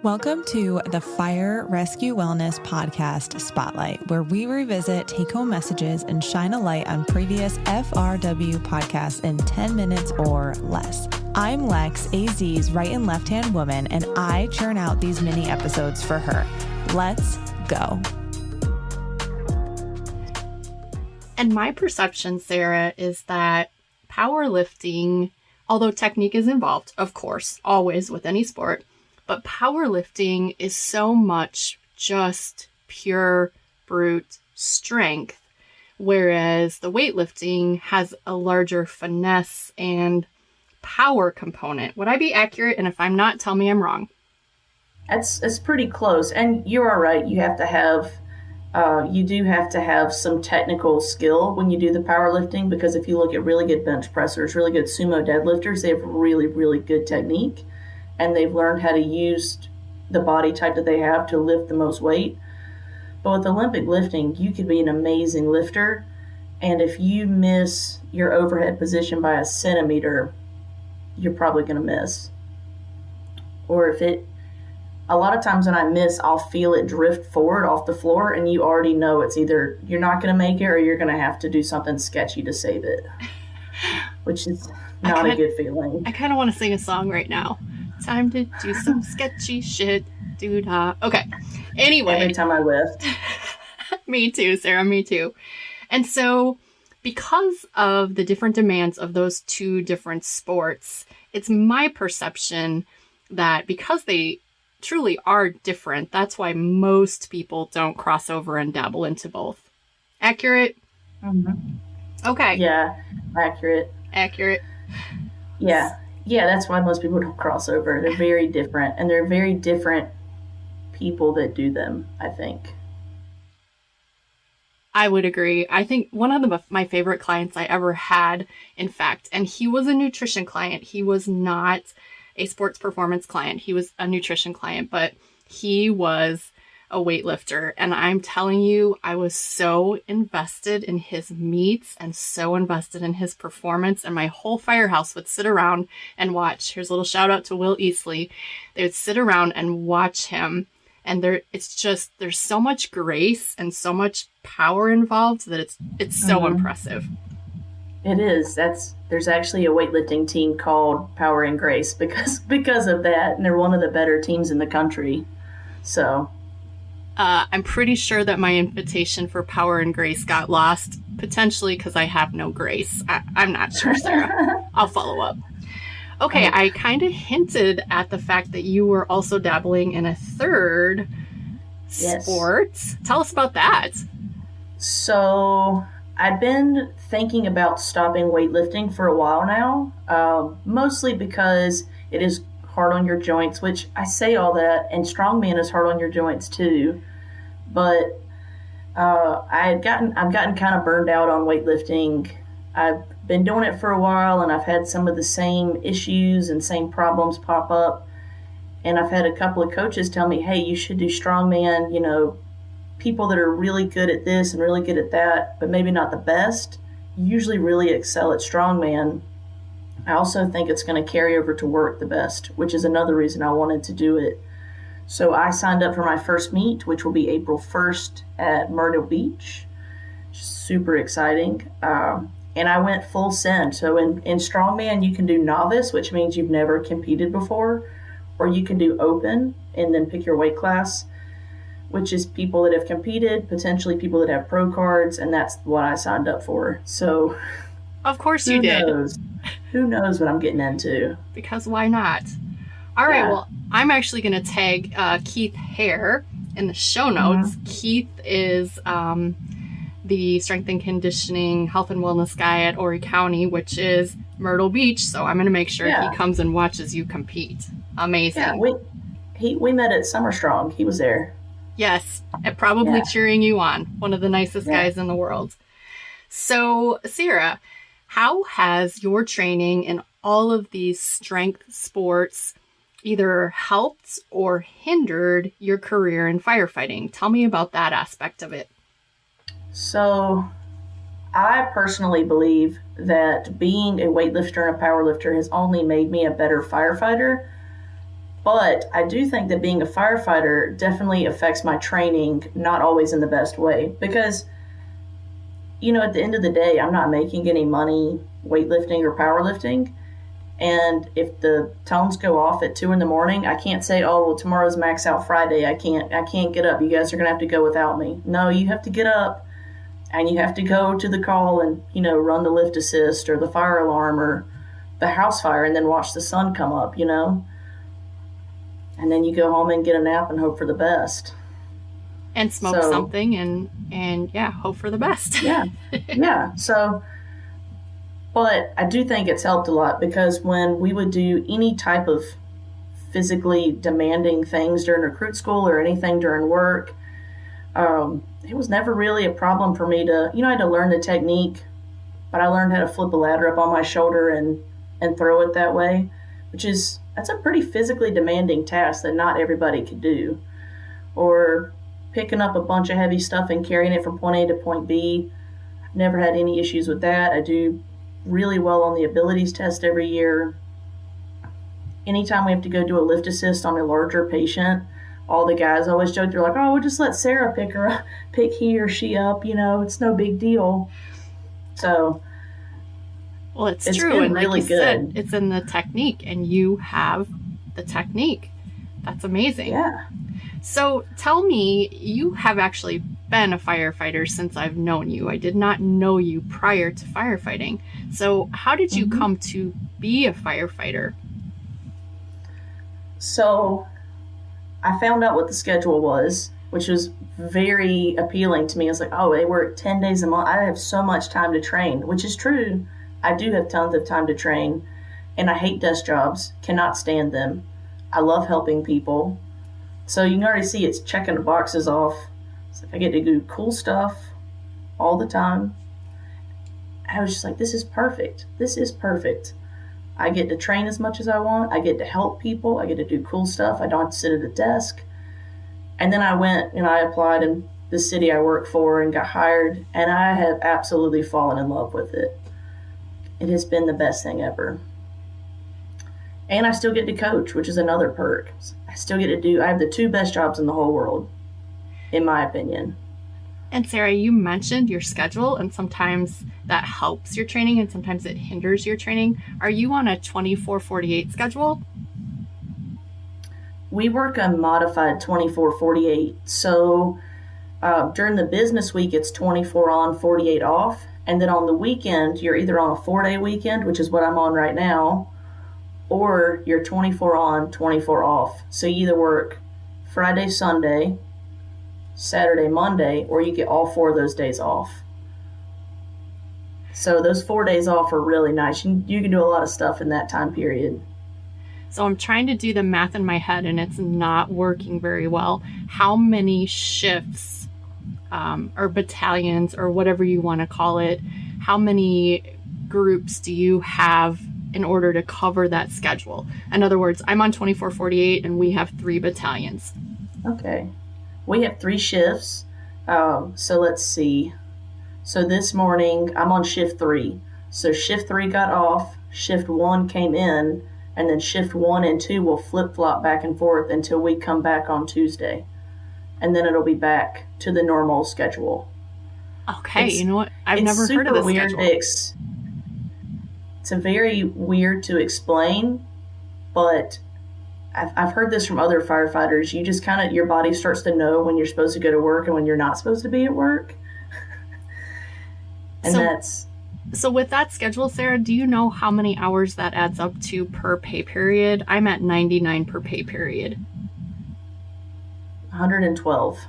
Welcome to the Fire Rescue Wellness Podcast Spotlight, where we revisit take-home messages and shine a light on previous FRW podcasts in 10 minutes or less. I'm Lex, AZ's right and left-hand woman, and I churn out these mini episodes for her. Let's go. And my perception, Sarah, is that powerlifting, although technique is involved, of course, always with any sport, but powerlifting is so much just pure brute strength, whereas the weightlifting has a larger finesse and power component. Would I be accurate? And if I'm not, tell me I'm wrong. It's pretty close. And you are right. You have to have, you do have to have some technical skill when you do the powerlifting, because if you look at really good bench pressers, really good sumo deadlifters, they have really, really good technique. And they've learned how to use the body type that they have to lift the most weight. But with Olympic lifting, you could be an amazing lifter, and if you miss your overhead position by a centimeter, you're probably going to miss. Or a lot of times when I miss, I'll feel it drift forward off the floor, and you already know it's either you're not going to make it or you're going to have to do something sketchy to save it, which is not a good feeling. I kind of want to sing a song right now. Time to do some sketchy shit. Okay. Anyway. Every time I lift. Me too, Sarah. Me too. And so because of the different demands of those two different sports, it's my perception that because they truly are different, that's why most people don't cross over and dabble into both. Accurate? Mm-hmm. Okay. Yeah. Accurate. Yeah, that's why most people don't cross over. They're very different, and they're very different people that do them, I think. I would agree. I think one of my favorite clients I ever had, in fact, and he was a nutrition client. He was not a sports performance client. He was a nutrition client, but he was a weightlifter. And I'm telling you, I was so invested in his meets and so invested in his performance, and my whole firehouse would sit around and watch. Here's a little shout out to Will Easley. They would sit around and watch him. And there's so much grace and so much power involved that it's so impressive. It is. There's actually a weightlifting team called Power and Grace because of that, and they're one of the better teams in the country. So I'm pretty sure that my invitation for Power and Grace got lost, potentially because I have no grace. I'm not sure, Sarah. I'll follow up. Okay, I kind of hinted at the fact that you were also dabbling in a third sport. Tell us about that. So I've been thinking about stopping weightlifting for a while now, mostly because it is hard on your joints, which I say all that, and strongman is hard on your joints too. But I've gotten kind of burned out on weightlifting. I've been doing it for a while, and I've had some of the same issues and same problems pop up. And I've had a couple of coaches tell me, hey, you should do strongman, people that are really good at this and really good at that, but maybe not the best, usually really excel at strongman. I also think it's going to carry over to work the best, which is another reason I wanted to do it. So I signed up for my first meet, which will be April 1st at Myrtle Beach. Super exciting. And I went full send. So in strongman, you can do novice, which means you've never competed before, or you can do open and then pick your weight class, which is people that have competed, potentially people that have pro cards, and that's what I signed up for. So of course you did. Who knows what I'm getting into? Because why not? All right, well, I'm actually going to tag Keith Hare in the show notes. Mm-hmm. Keith is the strength and conditioning health and wellness guy at Horry County, which is Myrtle Beach. So I'm going to make sure he comes and watches you compete. Amazing. Yeah, we met at Summer Strong. He was there. Yes, and probably cheering you on. One of the nicest guys in the world. So, Sarah, how has your training in all of these strength sports either helped or hindered your career in firefighting? Tell me about that aspect of it. So I personally believe that being a weightlifter and a powerlifter has only made me a better firefighter. But I do think that being a firefighter definitely affects my training, not always in the best way. Because, at the end of the day, I'm not making any money weightlifting or powerlifting. And if the tones go off at 2 a.m, I can't say, oh, well, tomorrow's max out Friday. I can't get up. You guys are going to have to go without me. No, you have to get up and you have to go to the call and, run the lift assist or the fire alarm or the house fire and then watch the sun come up, And then you go home and get a nap and hope for the best. And smoke something and hope for the best. Yeah. Yeah. But I do think it's helped a lot because when we would do any type of physically demanding things during recruit school or anything during work, it was never really a problem for me to, I had to learn the technique, but I learned how to flip a ladder up on my shoulder and throw it that way, that's a pretty physically demanding task that not everybody could do. Or picking up a bunch of heavy stuff and carrying it from point A to point B. I've never had any issues with that. I do really well on the abilities test every year. Anytime we have to go do a lift assist on a larger patient, all the guys always joke, they're like, oh, we'll just let Sarah pick he or she up, it's no big deal. So well, it's true, and really like you said, it's in the technique, and you have the technique. That's amazing. Yeah. So tell me, you have actually been a firefighter since I've known you. I did not know you prior to firefighting. So how did you come to be a firefighter? So I found out what the schedule was, which was very appealing to me. I was like, oh, they work 10 days a month. I have so much time to train, which is true. I do have tons of time to train, and I hate desk jobs, cannot stand them. I love helping people. So you can already see it's checking the boxes off. So I get to do cool stuff all the time. I was just like, this is perfect. This is perfect. I get to train as much as I want. I get to help people. I get to do cool stuff. I don't have to sit at a desk. And then I went and I applied in the city I work for and got hired. And I have absolutely fallen in love with it. It has been the best thing ever. And I still get to coach, which is another perk. I have the 2 best jobs in the whole world, in my opinion. And Sarah, you mentioned your schedule, and sometimes that helps your training and sometimes it hinders your training. Are you on a 24/48 schedule? We work a modified 24/48. So during the business week, it's 24 on, 48 off. And then on the weekend, you're either on a 4-day weekend, which is what I'm on right now, or you're 24 on, 24 off. So you either work Friday, Sunday, Saturday, Monday, or you get all 4 of those days off. So those 4 days off are really nice. You can do a lot of stuff in that time period. So I'm trying to do the math in my head, and it's not working very well. How many shifts or battalions or whatever you want to call it, how many groups do you have in order to cover that schedule? In other words, I'm on 24/48 and we have 3 battalions. Okay. We have 3 shifts. So let's see. So this morning I'm on shift 3. So shift 3 got off, shift 1 came in, and then shift 1 and 2 will flip-flop back and forth until we come back on Tuesday. And then it'll be back to the normal schedule. Okay, you know what? I've never heard of this schedule. It's a very weird to explain, but I've heard this from other firefighters. You just your body starts to know when you're supposed to go to work and when you're not supposed to be at work. So with that schedule, Sarah, do you know how many hours that adds up to per pay period? I'm at 99 per pay period. 112.